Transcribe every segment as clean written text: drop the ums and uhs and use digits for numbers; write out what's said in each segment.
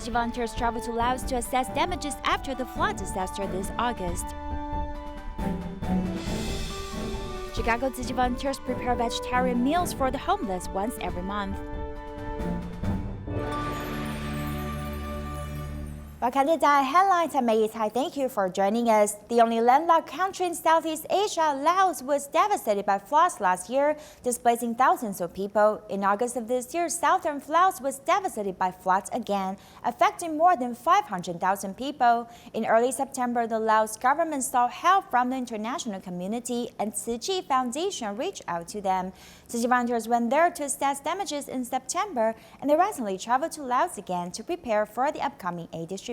Tzu Chi volunteers traveled to Laos to assess damages after the flood disaster this August. Chicago Tzu Chi volunteers prepare vegetarian meals for the homeless once every month. Welcome to Diet Headlines. I'm Mei Tai. Thank you for joining us. The only landlocked country in Southeast Asia, Laos, was devastated by floods last year, displacing thousands of people. In August of this year, southern Laos was devastated by floods again, affecting more than 500,000 people. In early September, the Laos government sought help from the international community, and Tzu Chi Foundation reached out to them. Tzu Chi volunteers went there to assess damages in September, and they recently traveled to Laos again to prepare for the upcoming aid distribution.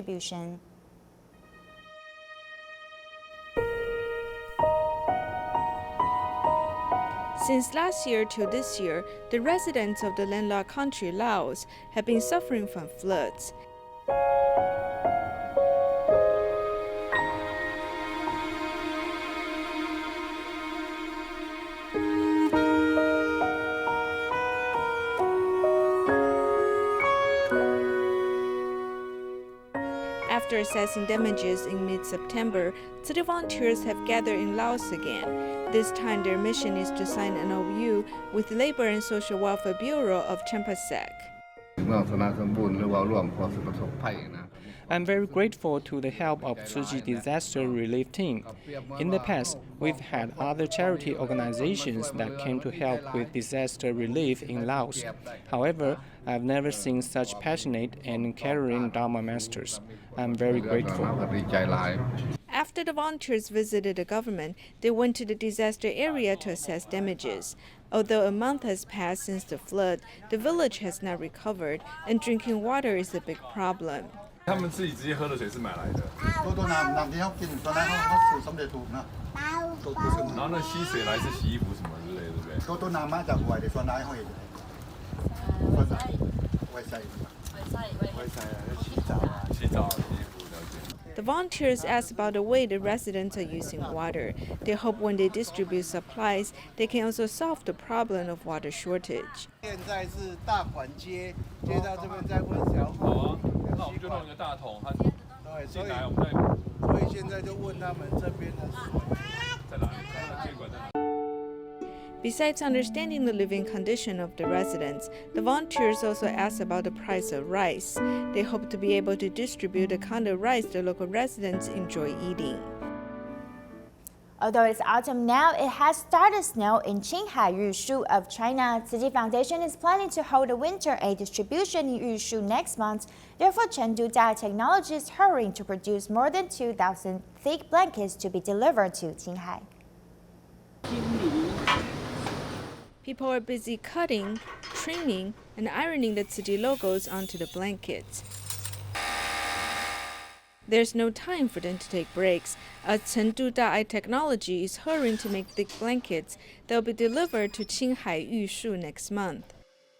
Since last year to this year, the residents of the landlocked country Laos have been suffering from floods. After assessing damages in mid-September, Tzu Chi volunteers have gathered in Laos again. This time their mission is to sign an MOU with the Labor and Social Welfare Bureau of Changsha. I'm very grateful to the help of Tzu Chi Disaster Relief Team. In the past, we've had other charity organizations that came to help with disaster relief in Laos. However, I've never seen such passionate and caring Dharma masters. I'm very grateful. After the volunteers visited the government, they went to the disaster area to assess damages. Although a month has passed since the flood, the village has not recovered, and drinking water is a big problem. The volunteers asked about the way the residents are using water. They hope when they distribute supplies, they can also solve the problem of water shortage. Besides understanding the living condition of the residents, the volunteers also asked about the price of rice. They hope to be able to distribute the kind of rice the local residents enjoy eating. Although it's autumn now, it has started snow in Qinghai, Yushu of China. Tzu Chi Foundation is planning to hold a winter aid distribution in Yushu next month. Therefore, Chengdu Dye Technology is hurrying to produce more than 2,000 thick blankets to be delivered to Qinghai. People are busy cutting, trimming, and ironing the Tzu Chi logos onto the blankets. There's no time for them to take breaks, as Chengdu Dye Technology is hurrying to make thick blankets that will be delivered to Qinghai Yushu next month.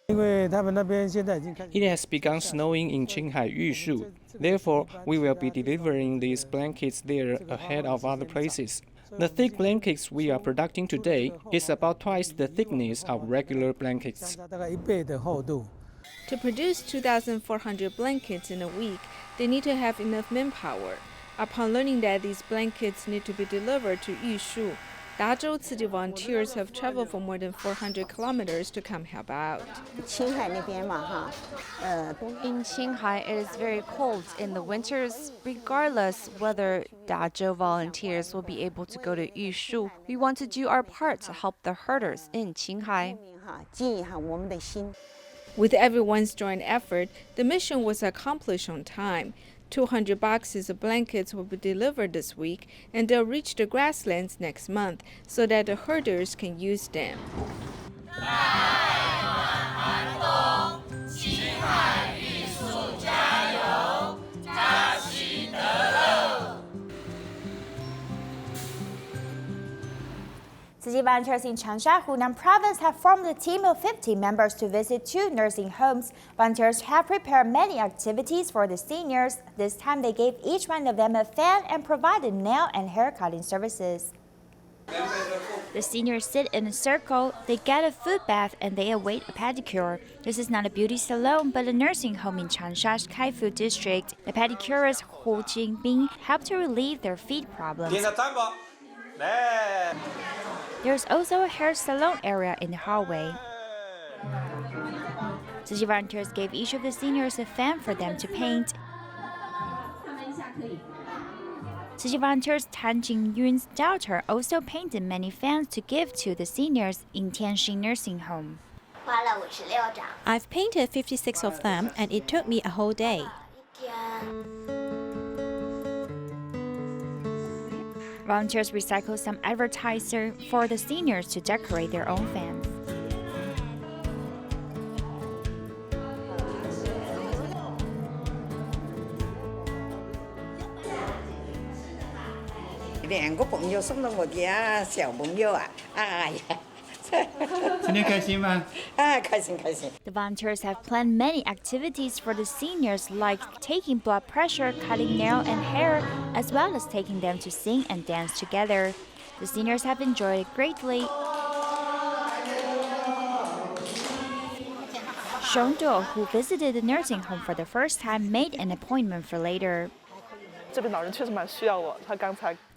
It has begun snowing in Qinghai Yushu. Therefore, we will be delivering these blankets there ahead of other places. The thick blankets we are producing today is about twice the thickness of regular blankets. To produce 2,400 blankets in a week, they need to have enough manpower. Upon learning that these blankets need to be delivered to Yushu, Dazhou Tzu Chi volunteers have traveled for more than 400 kilometers to come help out. In Qinghai, it is very cold in the winters. Regardless whether Dazhou volunteers will be able to go to Yushu, we want to do our part to help the herders in Qinghai. With everyone's joint effort, the mission was accomplished on time. 200 boxes of blankets will be delivered this week, and they'll reach the grasslands next month so that the herders can use them. Tzu Chi volunteers in Changsha, Hunan province have formed a team of 15 members to visit 2 nursing homes. Volunteers have prepared many activities for the seniors. This time they gave each one of them a fan and provided nail and hair cutting services. The seniors sit in a circle, they get a foot bath, and they await a pedicure. This is not a beauty salon, but a nursing home in Changsha's Kaifu district. The pedicurist Hu Jingbing helped to relieve their feet problems. There's also a hair salon area in the hallway. Tzu Chi volunteers gave each of the seniors a fan for them to paint. Tzu Chi volunteers Tan Jingyun's daughter also painted many fans to give to the seniors in Tianxin Nursing Home. I've painted 56 of them, and it took me a whole day. Volunteers recycle some advertiser for the seniors to decorate their own fans. The volunteers have planned many activities for the seniors, like taking blood pressure, cutting nail and hair, as well as taking them to sing and dance together. The seniors have enjoyed it greatly. Chengdu, who visited the nursing home for the first time, made an appointment for later.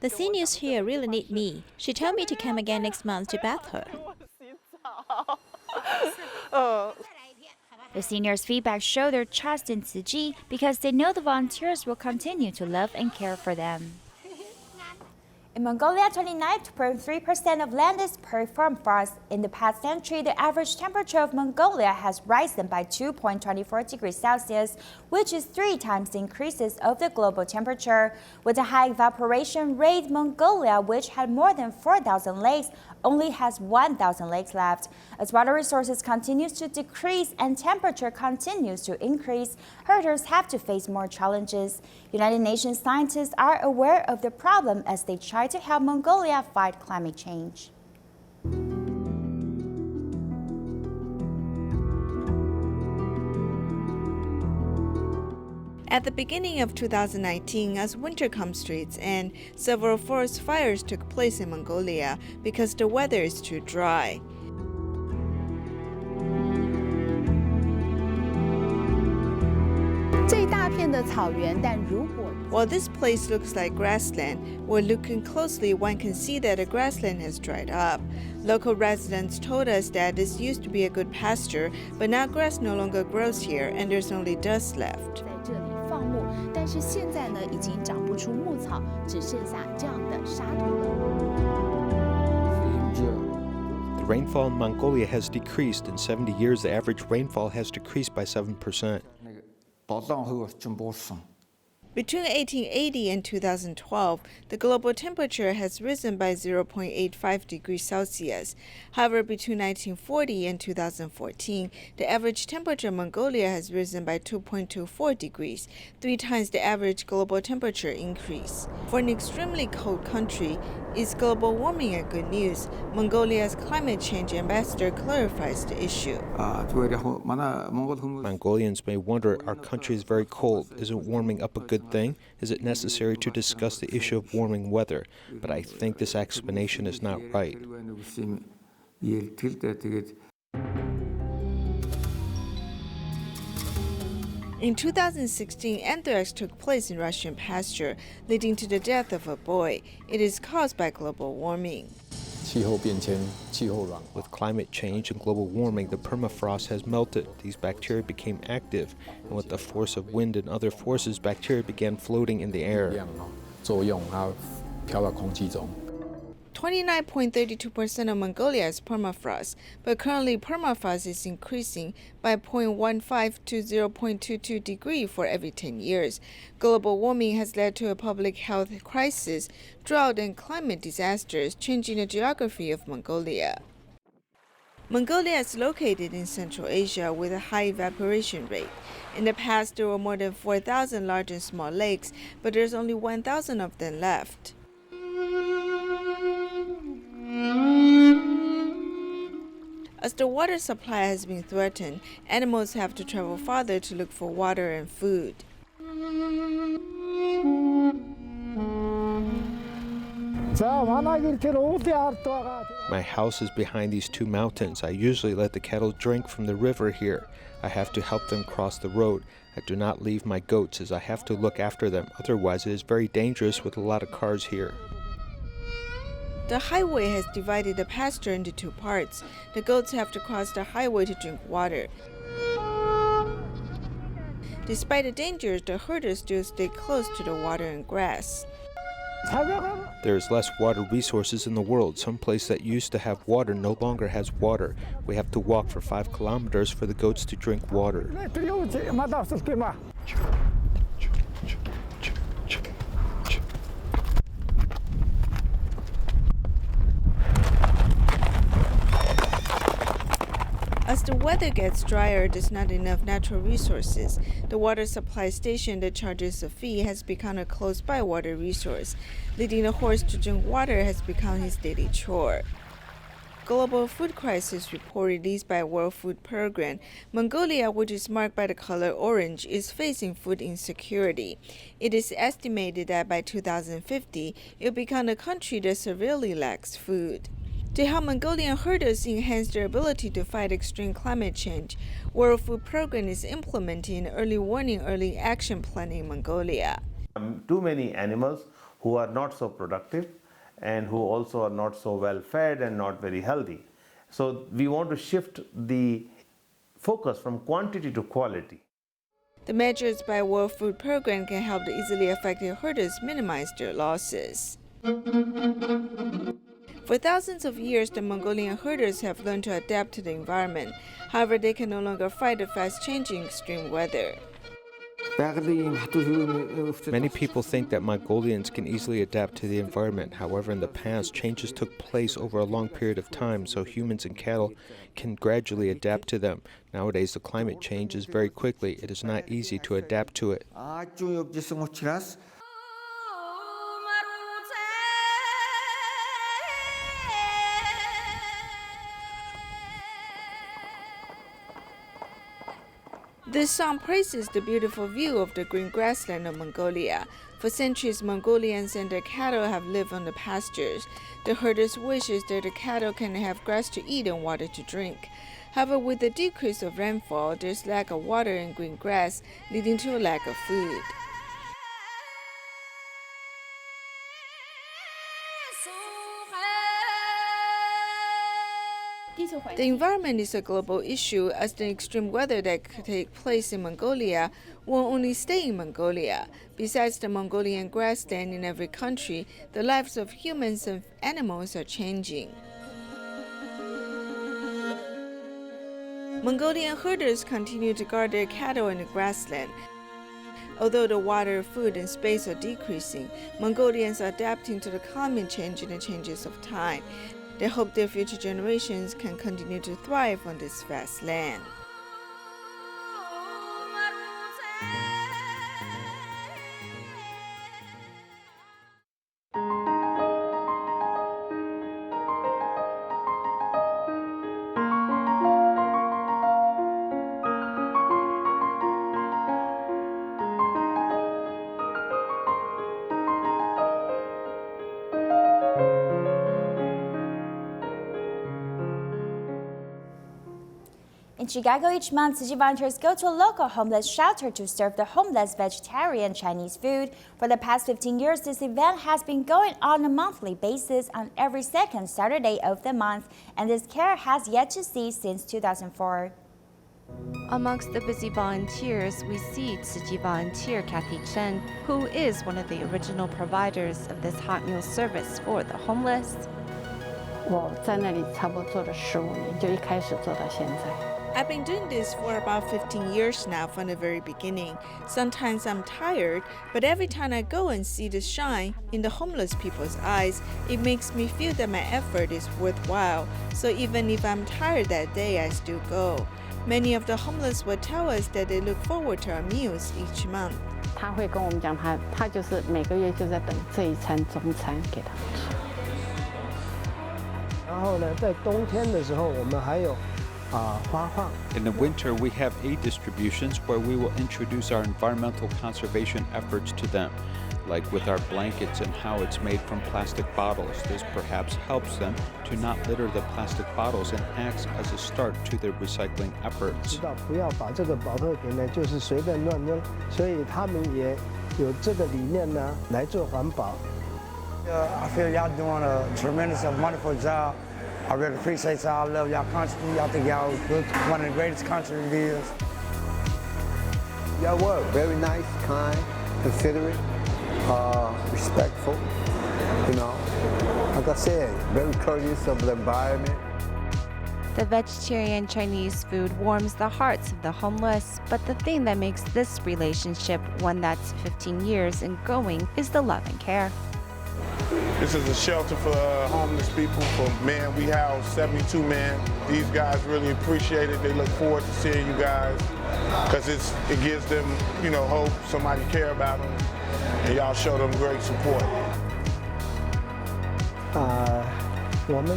The seniors here really need me. She told me to come again next month to bath her. The seniors' feedback show their trust in Tzu Chi because they know the volunteers will continue to love and care for them. In Mongolia, 29.3% of land is permafrost. In the past century, the average temperature of Mongolia has risen by 2.24 degrees Celsius, which is 3 times the increases of the global temperature. With a high evaporation rate, Mongolia, which had more than 4,000 lakes, only has 1,000 lakes left. As water resources continues to decrease and temperature continues to increase, herders have to face more challenges. United Nations scientists are aware of the problem as they try to help Mongolia fight climate change. At the beginning of 2019, as winter comes to its end, several forest fires took place in Mongolia because the weather is too dry. While this place looks like grassland, when looking closely, one can see that the grassland has dried up. Local residents told us that this used to be a good pasture, but now grass no longer grows here and there's only dust left. The rainfall in Mongolia has decreased. In 70 years, the average rainfall has decreased by 7%. Between 1880 and 2012, the global temperature has risen by 0.85 degrees Celsius. However, between 1940 and 2014, the average temperature in Mongolia has risen by 2.24 degrees, 3 times the average global temperature increase. For an extremely cold country, is global warming a good news? Mongolia's climate change ambassador clarifies the issue. Mongolians may wonder, our country is very cold. Isn't warming up a good thing? Is it necessary to discuss the issue of warming weather? But I think this explanation is not right. In 2016, anthrax took place in Russian pasture, leading to the death of a boy. It is caused by global warming. With climate change and global warming, the permafrost has melted. These bacteria became active, and with the force of wind and other forces, bacteria began floating in the air. 29.32% of Mongolia is permafrost, but currently permafrost is increasing by 0.15 to 0.22 degrees for every 10 years. Global warming has led to a public health crisis, drought and climate disasters, changing the geography of Mongolia. Mongolia is located in Central Asia with a high evaporation rate. In the past, there were more than 4,000 large and small lakes, but there's only 1,000 of them left. As the water supply has been threatened, animals have to travel farther to look for water and food. My house is behind these two mountains. I usually let the cattle drink from the river here. I have to help them cross the road. I do not leave my goats as I have to look after them. Otherwise, it is very dangerous with a lot of cars here. The highway has divided the pasture into two parts. The goats have to cross the highway to drink water. Despite the dangers, the herders still stay close to the water and grass. There is less water resources in the world. Some place that used to have water no longer has water. We have to walk for 5 kilometers for the goats to drink water. As the weather gets drier, there's not enough natural resources. The water supply station that charges a fee has become a close-by water resource. Leading the horse to drink water has become his daily chore. Global food crisis report released by World Food Program. Mongolia, which is marked by the color orange, is facing food insecurity. It is estimated that by 2050, it will become a country that severely lacks food. To help Mongolian herders enhance their ability to fight extreme climate change, World Food Program is implementing an early warning, early action plan in Mongolia. Too many animals who are not so productive and who also are not so well fed and not very healthy. So we want to shift the focus from quantity to quality. The measures by World Food Program can help the easily affected herders minimize their losses. For thousands of years, the Mongolian herders have learned to adapt to the environment. However, they can no longer fight the fast-changing extreme weather. Many people think that Mongolians can easily adapt to the environment. However, in the past, changes took place over a long period of time, so humans and cattle can gradually adapt to them. Nowadays, the climate changes very quickly. It is not easy to adapt to it. This song praises the beautiful view of the green grassland of Mongolia. For centuries, Mongolians and their cattle have lived on the pastures. The herders wishes that the cattle can have grass to eat and water to drink. However, with the decrease of rainfall, there's lack of water and green grass, leading to a lack of food. The environment is a global issue, as the extreme weather that could take place in Mongolia won't only stay in Mongolia. Besides the Mongolian grassland in every country, the lives of humans and animals are changing. Mongolian herders continue to guard their cattle in the grassland. Although the water, food, and space are decreasing, Mongolians are adapting to the climate change and the changes of time. They hope their future generations can continue to thrive on this vast land. In Chicago each month, Tzu Chi volunteers go to a local homeless shelter to serve the homeless vegetarian Chinese food. For the past 15 years, this event has been going on a monthly basis on every second Saturday of the month, and this care has yet to cease since 2004. Amongst the busy volunteers, we see Tzu Chi volunteer Kathy Chen, who is one of the original providers of this hot meal service for the homeless. 我在那里差不多做了15年，就一开始做到现在。 I've been doing this for about 15 years now from the very beginning. Sometimes I'm tired, but every time I go and see the shine in the homeless people's eyes, it makes me feel that my effort is worthwhile. So even if I'm tired that day, I still go. Many of the homeless will tell us that they look forward to our meals each month. 他会跟我们讲，他就是每个月就在等这一餐中餐给他们吃。然后呢，在冬天的时候，我们还有 In the winter, we have aid distributions where we will introduce our environmental conservation efforts to them, like with our blankets and how it's made from plastic bottles. This perhaps helps them to not litter the plastic bottles and acts as a start to their recycling efforts. 知道不要把这个保特瓶呢，就是随便乱扔，所以他们也有这个理念呢，来做环保。I feel y'all doing a tremendous and wonderful job. I really appreciate y'all. I love y'all country. I think y'all one of the greatest countries it is. Y'all were very nice, kind, considerate, respectful. You know, like I said, very courteous of the environment. The vegetarian Chinese food warms the hearts of the homeless, but the thing that makes this relationship one that's 15 years and going is the love and care. This is a shelter for homeless people. For men, we house 72 men. These guys really appreciate it. They look forward to seeing you guys because it gives them, you know, hope. Somebody care about them, and y'all show them great support. 我们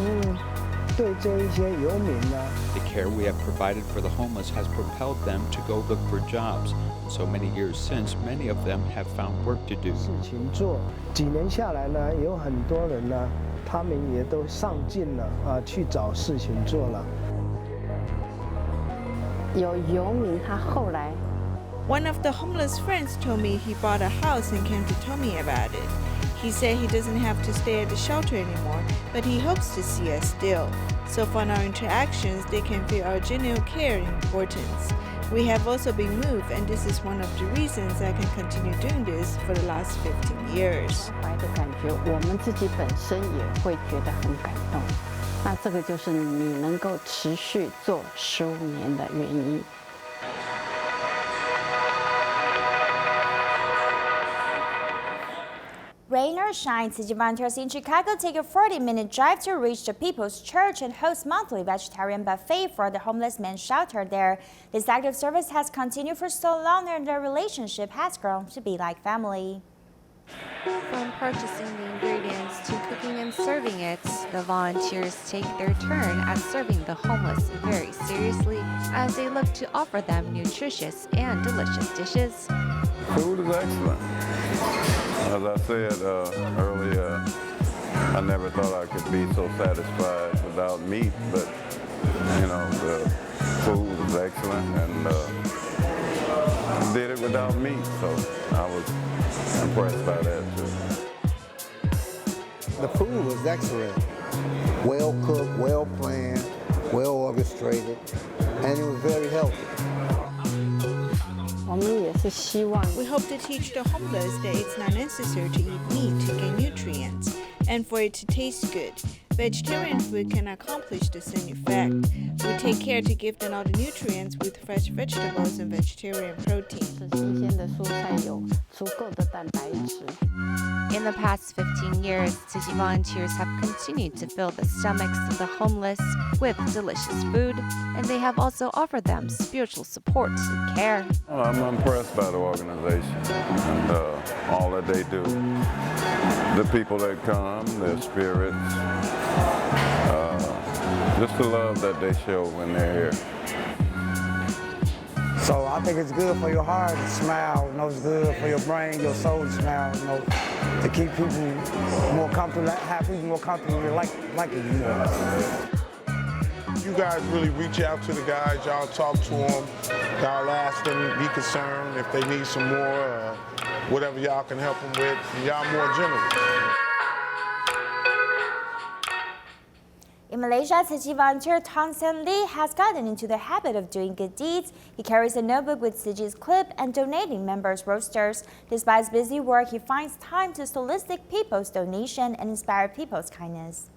对这一些游民呢。The care we have provided for the homeless has propelled them to go look for jobs. So many years since, many of them have found work to do. 事情做，几年下来呢，有很多人呢，他们也都上进了去找事情做了。有游民他后来。One of the homeless friends told me he bought a house and came to tell me about it. He said he doesn't have to stay at the shelter anymore, but he hopes to see us still. So from our interactions, they can feel our genuine care and importance. We have also been moved, and this is one of the reasons I can continue doing this for the last 15 years. 怀的感觉，我们自己本身也会觉得很感动。那这个就是你能够持续做15年的原因。Rain or shine, Tzu Chi volunteers in Chicago take a 40-minute drive to reach the People's Church and host monthly vegetarian buffet for the homeless men sheltered there. This active service has continued for so long and their relationship has grown to be like family. From purchasing the ingredients to cooking and serving it, the volunteers take their turn at serving the homeless very seriously as they look to offer them nutritious and delicious dishes. Food is excellent. As I said earlier, I never thought I could be so satisfied without meat, but you know, the food was excellent and did it without meat, so I was impressed by that too. The food was excellent. Well cooked, well planned, well orchestrated, and it was very healthy. We hope to teach the homeless that it's not necessary to eat meat to gain nutrients and for it to taste good. Vegetarian food can accomplish the same effect. We take care to give them all the nutrients with fresh vegetables and vegetarian protein. In the past 15 years, Tzu Chi volunteers have continued to fill the stomachs of the homeless with delicious food, and they have also offered them spiritual support and care. Well, I'm impressed by the organization and all that they do. The people that come, their spirits, just the love that they show when they're here. So I think it's good for your heart to smile. You know, it's good for your brain, your soul to smile. You know, to keep people more comfortable, have people more comfortable liking you more. You guys really reach out to the guys. Y'all talk to them. Y'all ask them, be concerned if they need some more, whatever y'all can help them with. And y'all more generous. In Malaysia, Tzu Chi volunteer Tong Sen Lee has gotten into the habit of doing good deeds. He carries a notebook with Tzu Chi's clip and donating members' roasters. Despite his busy work, he finds time to solicit people's donation and inspire people's kindness.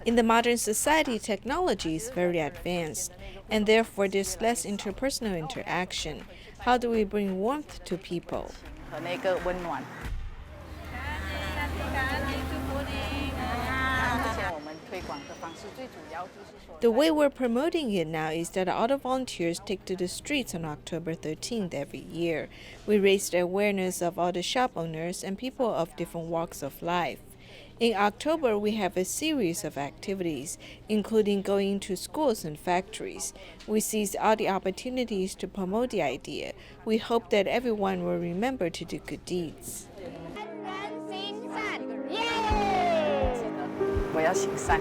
In the modern society, technology is very advanced, and therefore there's less interpersonal interaction. How do we bring warmth to people? The way we're promoting it now is that all the volunteers take to the streets on October 13th every year. We raise the awareness of all the shop owners and people of different walks of life. In October, we have a series of activities, including going to schools and factories. We seize all the opportunities to promote the idea. We hope that everyone will remember to do good deeds. 我要行善。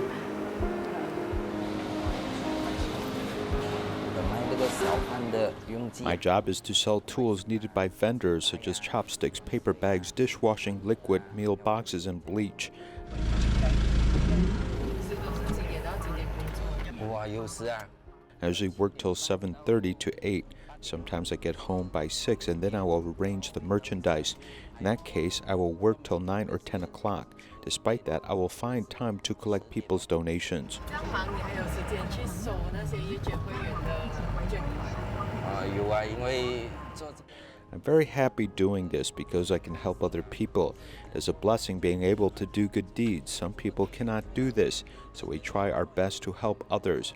My job is to sell tools needed by vendors such as chopsticks, paper bags, dishwashing liquid, meal boxes, and bleach. I usually work till 7:30 to 8. Sometimes I get home by 6 and then I will arrange the merchandise. In that case, I will work till 9 or 10 o'clock. Despite that, I will find time to collect people's donations. I'm very happy doing this because I can help other people. It is a blessing being able to do good deeds. Some people cannot do this, so we try our best to help others.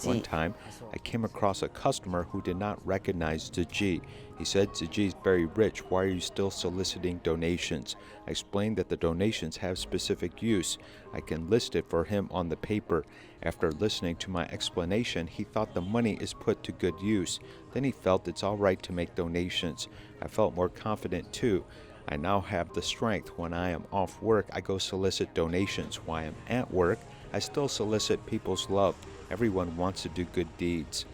One time, I came across a customer who did not recognize Tzu Chi. He said, "Tzu Chi is very rich. Why are you still soliciting donations?" I explained that the donations have specific use. I can list it for him on the paper. After listening to my explanation, he thought the money is put to good use. Then he felt it's all right to make donations. I felt more confident too. I now have the strength. When I am off work, I go solicit donations. While I am at work, I still solicit people's love. Everyone wants to do good deeds.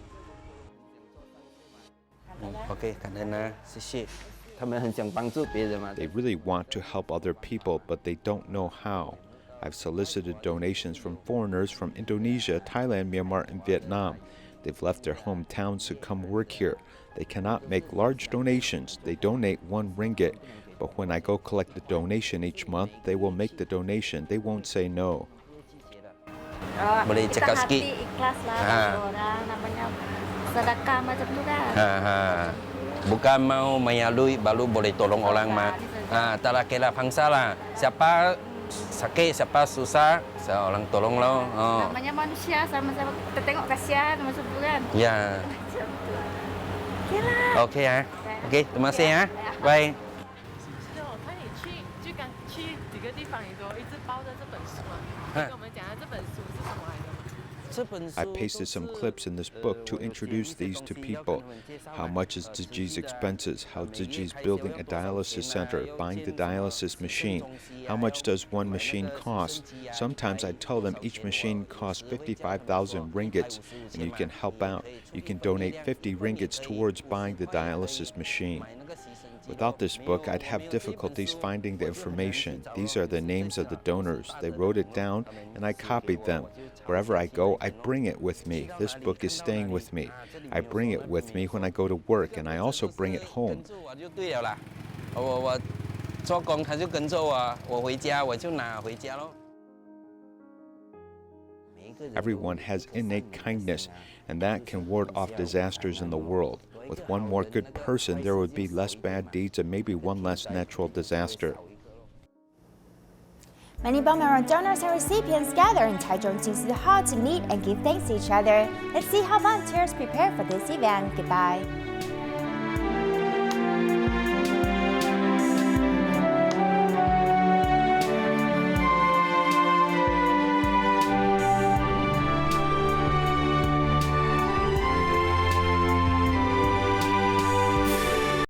They really want to help other people, but they don't know how. I've solicited donations from foreigners from Indonesia, Thailand, Myanmar, and Vietnam. They've left their hometowns to come work here. They cannot make large donations. They donate 1 ringgit. But when I go collect the donation each month, they will make the donation. They won't say no. Boleh cakap sikit. Ikhlas lah, orang namanya sedekah macam tu dah. Bukan mau menyalui baru boleh tolong orang mah. Tak lah kira bangsa lah. Siapa sakit, siapa susah, orang tolong lo. Namanya manusia sama-sama kita tengok kasihan macam tu kan. Ya. Okeylah. Okey ya. Okey, terima kasih ya. Bye. I pasted some clips in this book to introduce these to people. How much is Tzu Chi's expenses? How Tzu Chi's building a dialysis center, buying the dialysis machine? How much does one machine cost? Sometimes I tell them each machine costs 55,000 ringgits, and you can help out. You can donate 50 ringgits towards buying the dialysis machine. Without this book, I'd have difficulties finding the information. These are the names of the donors. They wrote it down, and I copied them. Wherever I go, I bring it with me. This book is staying with me. I bring it with me when I go to work, and I also bring it home. Everyone has innate kindness, and that can ward off disasters in the world. With one more good person, there would be less bad deeds and maybe one less natural disaster. Many bone marrow donors and recipients gather in Taichung Jinsi Hall to meet and give thanks to each other. Let's see how volunteers prepare for this event. Goodbye.